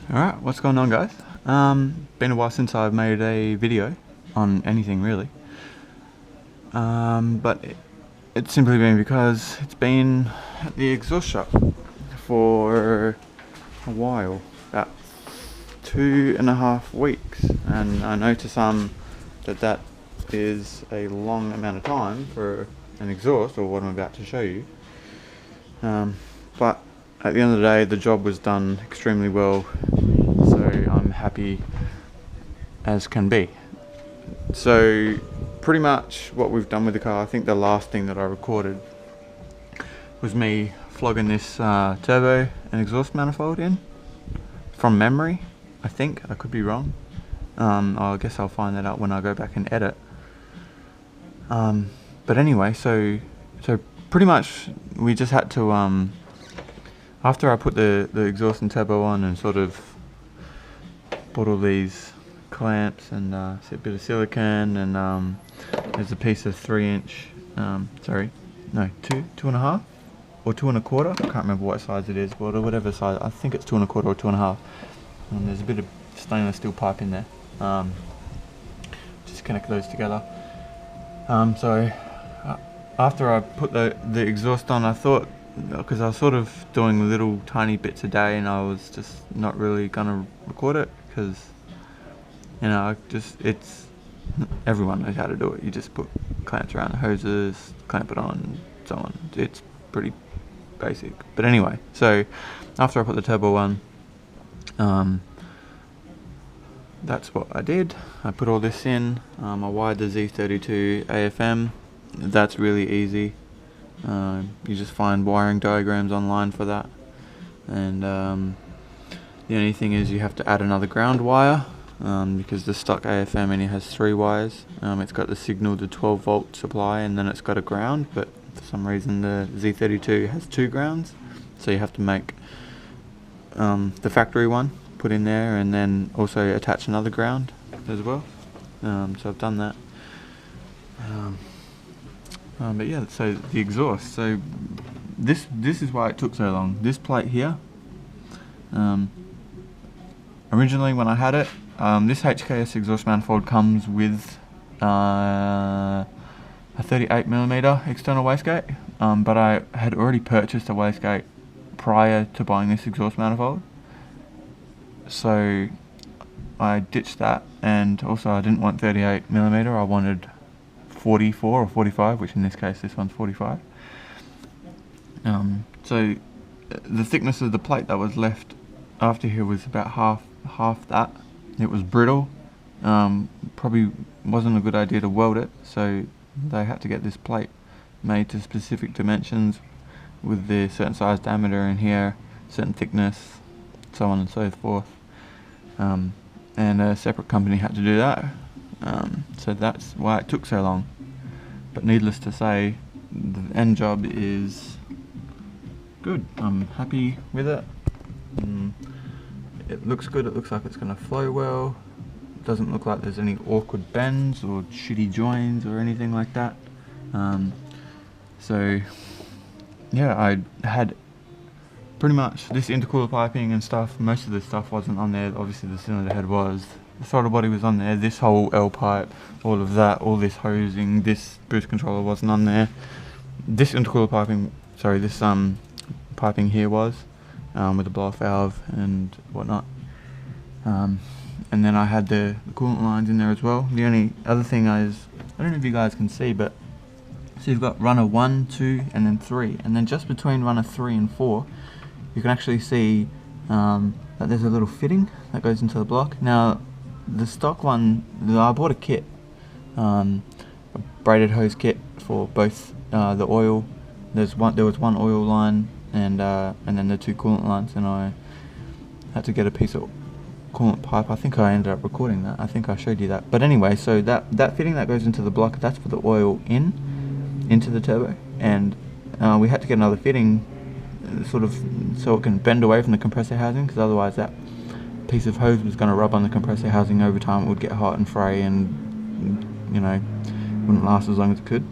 Alright, what's going on, guys? Been a while since I've made a video on anything really, but it's simply been because it's been at the exhaust shop for a while, about 2.5 weeks, and I know to some that is a long amount of time for an exhaust, or what I'm about to show you, but at the end of the day the job was done extremely well, so I'm happy as can be. So pretty much what we've done with the car, I think the last thing that I recorded was me flogging this turbo and exhaust manifold in from memory. I think, I could be wrong. I guess I'll find that out when I go back and edit. But anyway, so pretty much we just had to, after I put the exhaust and turbo on and sort of bought all these clamps and a bit of silicone, and there's a piece of 3-inch, sorry, no, 2.5 or 2.25, I can't remember what size it is, but whatever size, I think it's 2.25 or 2.5, and there's a bit of stainless steel pipe in there. Just connect those together. So after I put the exhaust on, I thought, because I was sort of doing little tiny bits a day and I was just not really gonna record it, because you know, everyone knows how to do it. You just put clamps around the hoses, clamp it on, and so on. It's pretty basic. But anyway, so after I put the turbo on, that's what I did. I put all this in. I wired the Z32 AFM. That's really easy. You just find wiring diagrams online for that, and the only thing is you have to add another ground wire, because the stock AFM only has 3 wires. It's got the signal, the 12-volt supply, and then it's got a ground, but for some reason the Z32 has 2 grounds, so you have to make the factory one, put in there, and then also attach another ground as well. So I've done that. But yeah, so the exhaust. So this is why it took so long. This plate here. Originally, when I had it, this HKS exhaust manifold comes with a 38mm external wastegate, but I had already purchased a wastegate prior to buying this exhaust manifold, so I ditched that, and also I didn't want 38mm, I wanted 44 or 45, which in this case this one's 45. So the thickness of the plate that was left after here was about half that. It was brittle. Probably wasn't a good idea to weld it, so they had to get this plate made to specific dimensions with the certain size diameter in here, certain thickness, so on and so forth. And a separate company had to do that. So that's why it took so long. But needless to say, the end job is good. I'm happy with it. It looks good. It looks like it's going to flow well. It doesn't look like there's any awkward bends or shitty joins or anything like that. So yeah, I had pretty much this intercooler piping and stuff. Most of the stuff wasn't on there. Obviously the cylinder head was. The throttle body was on there. This whole L pipe, all of that, all this hosing, this boost controller wasn't on there. This intercooler piping, sorry, this piping here was, with the blow-off valve and whatnot. And then I had the coolant lines in there as well. The only other thing is, I don't know if you guys can see, but so you've got runner 1, 2, and then 3, and then just between runner 3 and 4, you can actually see that there's a little fitting that goes into the block. Now, the stock one, I bought a kit, a braided hose kit for both the oil. There was one oil line and then the 2 coolant lines, and I had to get a piece of coolant pipe. I think I ended up recording that. I think I showed you that. But anyway, so that fitting that goes into the block, that's for the oil into the turbo, and we had to get another fitting, sort of so it can bend away from the compressor housing, because otherwise that piece of hose was going to rub on the compressor housing. Over time it would get hot and fray, and you know, wouldn't last as long as it could.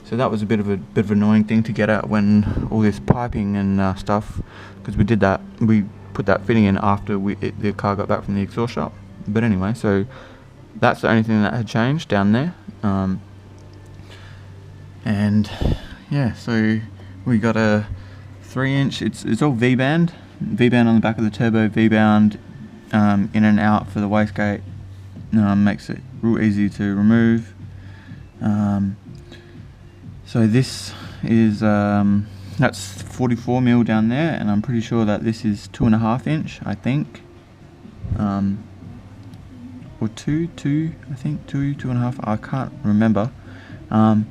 So that was a bit of an annoying thing to get out when all this piping and stuff, because we did that. We put that fitting in after the car got back from the exhaust shop. But anyway, so that's the only thing that had changed down there. And yeah, so we got a 3-inch, it's all V-band on the back of the turbo, V-bound in and out for the wastegate. Makes it real easy to remove. So this is that's 44mm down there, and I'm pretty sure that this is 2.5 inch, I think, or two, I think 2.5. I can't remember. And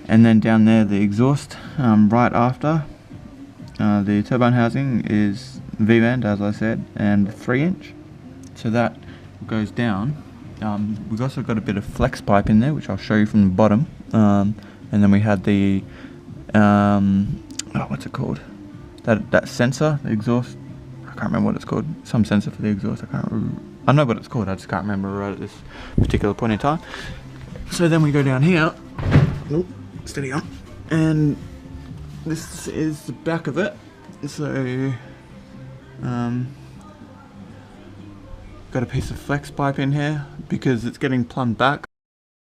then down there, the exhaust right after the turbine housing is V-band, as I said, and 3-inch. So that goes down. We've also got a bit of flex pipe in there, which I'll show you from the bottom. And then we had the what's it called? That sensor, the exhaust. I can't remember what it's called. Some sensor for the exhaust. I know what it's called. I just can't remember right at this particular point in time. So then we go down here. Nope. Steady on. And this is the back of it. So got a piece of flex pipe in here because it's getting plumbed back.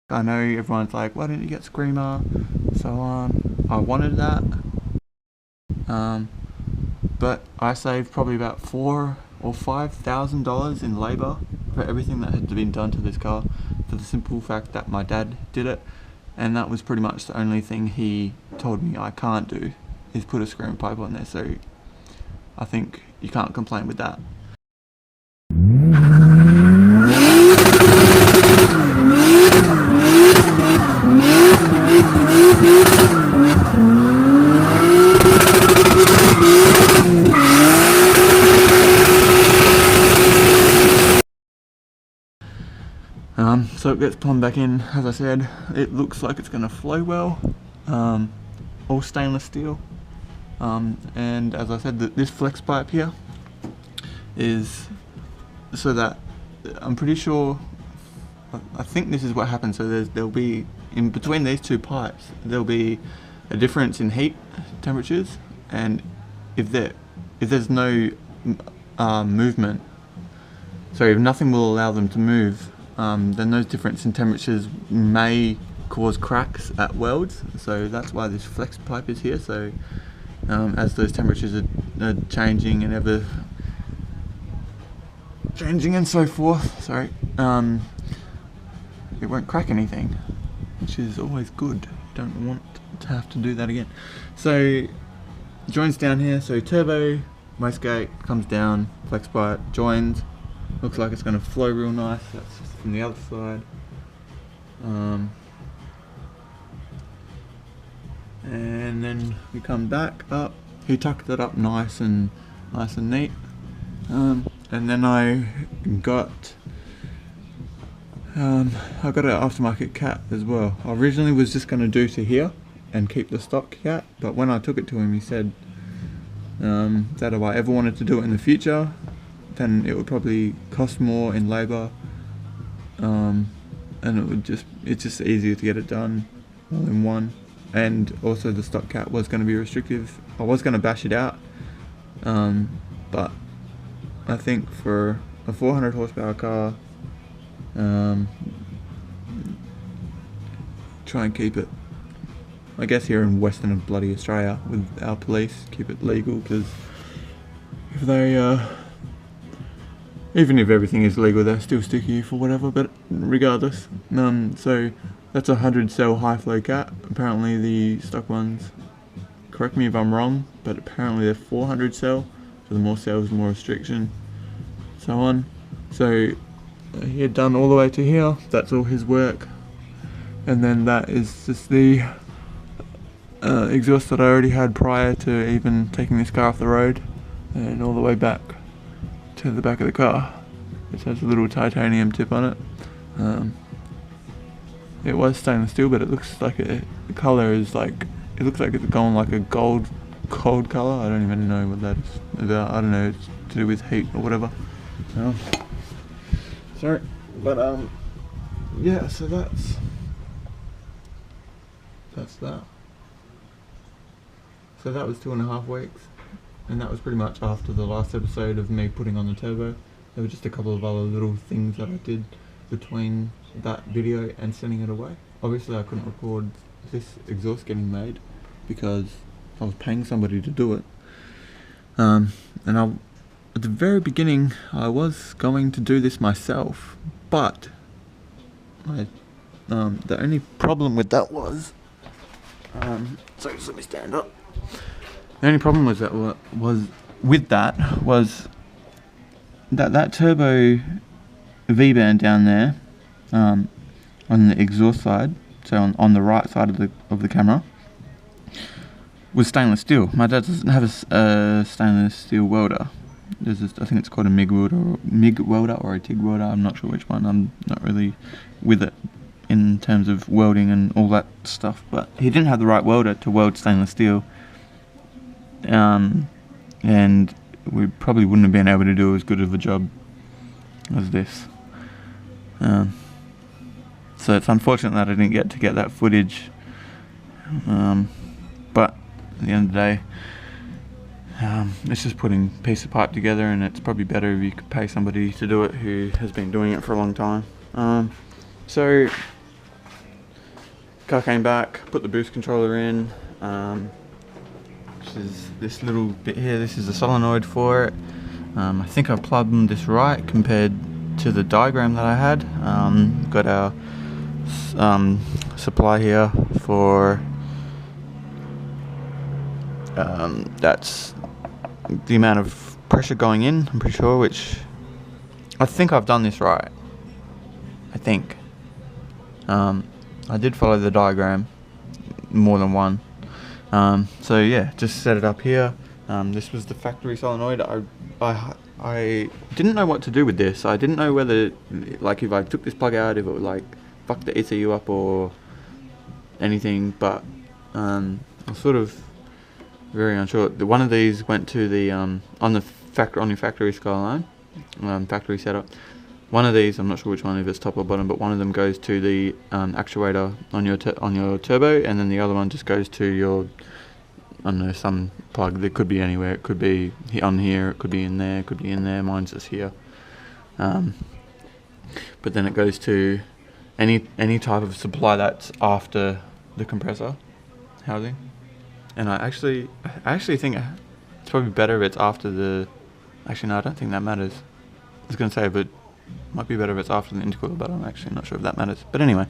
I know everyone's like, why didn't you get Screamer, so on. I wanted that, but I saved probably about $4,000 or $5,000 in labour for everything that had been done to this car, for the simple fact that my dad did it, and that was pretty much the only thing he told me I can't do, is put a Screamer pipe on there. So I think you can't complain with that. So it gets plumbed back in. As I said, it looks like it's going to flow well. All stainless steel. And as I said, this flex pipe here is so that I'm pretty sure, I think this is what happens. So there'll be, in between these two pipes, there'll be a difference in heat temperatures, and if there's no movement, so if nothing will allow them to move, then those difference in temperatures may cause cracks at welds. So that's why this flex pipe is here. So as those temperatures are changing and ever changing and so forth, sorry, it won't crack anything, which is always good. Don't want to have to do that again. So joins down here, so turbo, wastegate comes down, flex pipe, joins, looks like it's going to flow real nice. That's just from the other side. And then we come back up. He tucked it up nice and neat. And then I got an aftermarket cat as well. I originally was just going to do to here and keep the stock cat, but when I took it to him, he said that if I ever wanted to do it in the future, then it would probably cost more in labour, and it's just easier to get it done all in one. And also the stock cat was going to be restrictive. I was going to bash it out, but I think for a 400 horsepower car, try and keep it, I guess here in Western of bloody Australia with our police, keep it legal, because if they even if everything is legal, they'll still stick you for whatever. But regardless, so that's a 100 cell high flow cat. Apparently the stock ones, correct me if I'm wrong, but apparently they're 400 cell, so the more cells, more restriction, so on. So he had done all the way to here. That's all his work, and then that is just the exhaust that I already had prior to even taking this car off the road, and all the way back to the back of the car, which has a little titanium tip on it. It was stainless steel, but it looks like the colour is like, it looks like it's going like a cold colour. I don't even know what that is about. I don't know, it's to do with heat or whatever. Sorry, but yeah, so that's that. So that was 2.5 weeks. and that was pretty much after the last episode of me putting on the turbo. There were just a couple of other little things that I did between that video and sending it away. Obviously I couldn't record this exhaust getting made because I was paying somebody to do it. And at the very beginning I was going to do this myself, but the only problem with that was, so just let me stand up. The only problem was that turbo V-band down there, on the exhaust side, so on the right side of the camera, was stainless steel. My dad doesn't have a stainless steel welder. There's this, I think it's called a MIG welder or a TIG welder. I'm not sure which one. I'm not really with it in terms of welding and all that stuff. But he didn't have the right welder to weld stainless steel, and we probably wouldn't have been able to do as good of a job as this. So it's unfortunate that I didn't get that footage. But at the end of the day, it's just putting a piece of pipe together, and it's probably better if you could pay somebody to do it who has been doing it for a long time. So car came back, put the boost controller in, which is this little bit here. This is the solenoid for it. I think I plumbed this right compared to the diagram that I had. Got our supply here for that's the amount of pressure going in, I'm pretty sure, which I think I've done this right. I think I did follow the diagram more than one. So yeah, just set it up here. This was the factory solenoid. I didn't know what to do with this. I didn't know whether, like, if I took this plug out, if it would like fuck the ECU up or anything, but I was sort of very unsure. One of these went to the on your factory Skyline factory setup. One of these, I'm not sure which one, if it's top or bottom, but one of them goes to the actuator on your turbo, and then the other one just goes to your, I don't know, some plug that could be anywhere. It could be on here, it could be in there, it could be in there. Mine's just here. But then it goes to any type of supply that's after the compressor housing. And I actually think it's probably better if it's after the. Actually, no, I don't think that matters. I was going to say, but it might be better if it's after the intercooler, but I'm actually not sure if that matters. But anyway,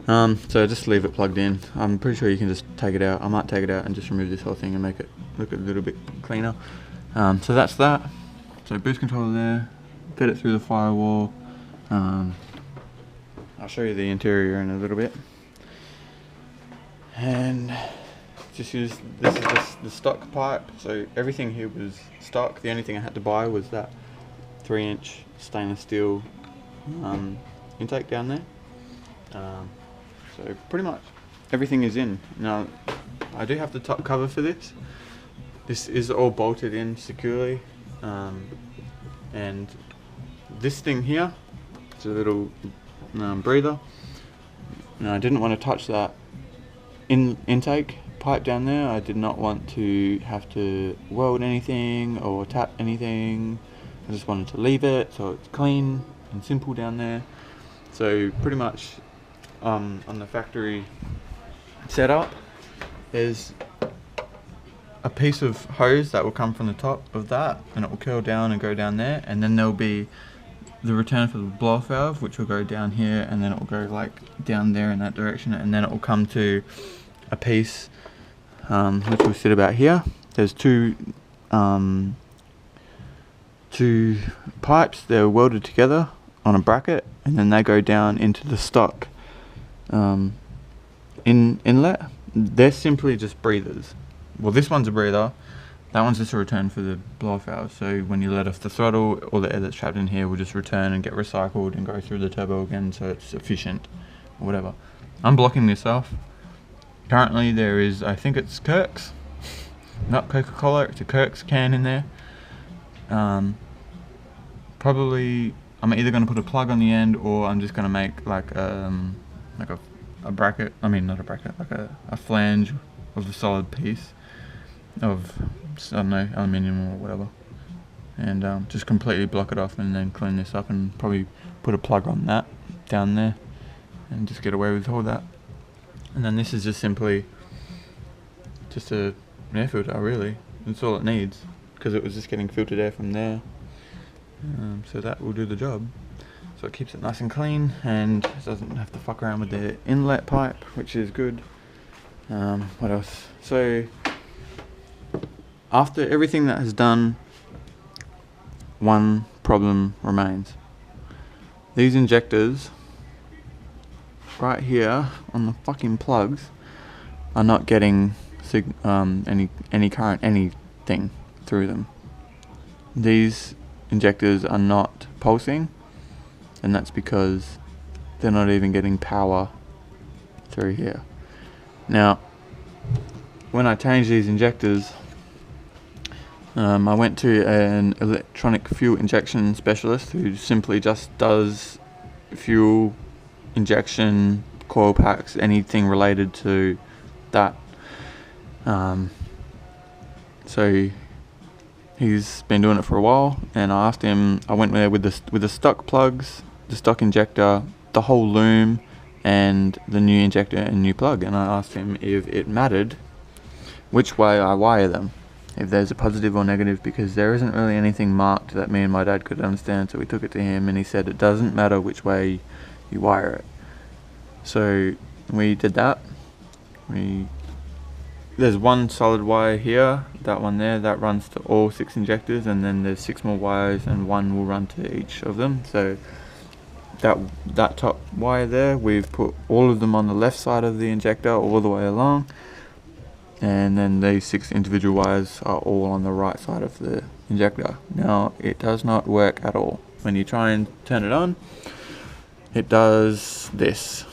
so just leave it plugged in. I'm pretty sure you can just take it out. I might take it out and just remove this whole thing and make it look a little bit cleaner. So that's that. So boost controller there. Fit it through the firewall. I'll show you the interior in a little bit. And just use, this is just the stock pipe, so everything here was stock. The only thing I had to buy was that 3-inch stainless steel intake down there. So pretty much everything is in. Now I do have the top cover for this. This is all bolted in securely, and this thing here, it's a little breather. Now I didn't want to touch that intake pipe down there. I did not want to have to weld anything or tap anything. I just wanted to leave it so it's clean and simple down there. So pretty much on the factory setup, there's a piece of hose that will come from the top of that, and it will curl down and go down there, and then there'll be the return for the blow off valve, which will go down here, and then it will go like down there in that direction, and then it will come to a piece which will sit about here. There's two pipes. They're welded together on a bracket, and then they go down into the stock inlet. They're simply just breathers. Well, this one's a breather, that one's just a return for the blow off valve. So when you let off the throttle, all the air that's trapped in here will just return and get recycled and go through the turbo again, so it's efficient or whatever. I'm blocking this off. Currently there is, I think it's Kirk's, not Coca-Cola, it's a Kirk's can in there. Probably I'm either going to put a plug on the end, or I'm just going to make like a bracket, I mean not a bracket, like a flange of a solid piece of I don't know, aluminium or whatever, and just completely block it off, and then clean this up and probably put a plug on that down there and just get away with all that. And then this is just simply just a air filter, really. That's all it needs, because it was just getting filtered air from there. So that will do the job. So it keeps it nice and clean, and it doesn't have to fuck around with the inlet pipe, which is good. What else? So after everything that is done, one problem remains. These injectors right here on the fucking plugs are not getting any current, anything through them. These injectors are not pulsing, and that's because they're not even getting power through here. Now, when I changed these injectors, I went to an electronic fuel injection specialist who simply just does fuel injection, coil packs, anything related to that. So he's been doing it for a while, and I asked him, I went there with the stock plugs, the stock injector, the whole loom, and the new injector and new plug, and I asked him if it mattered which way I wire them, if there's a positive or negative, because there isn't really anything marked that me and my dad could understand. So we took it to him, and he said it doesn't matter which way you wire it. So we did that. There's one solid wire here, that one there, that runs to all 6 injectors, and then there's 6 more wires, and one will run to each of them. So that top wire there, we've put all of them on the left side of the injector all the way along, and then these 6 individual wires are all on the right side of the injector. Now, it does not work at all. When you try and turn it on, it does this.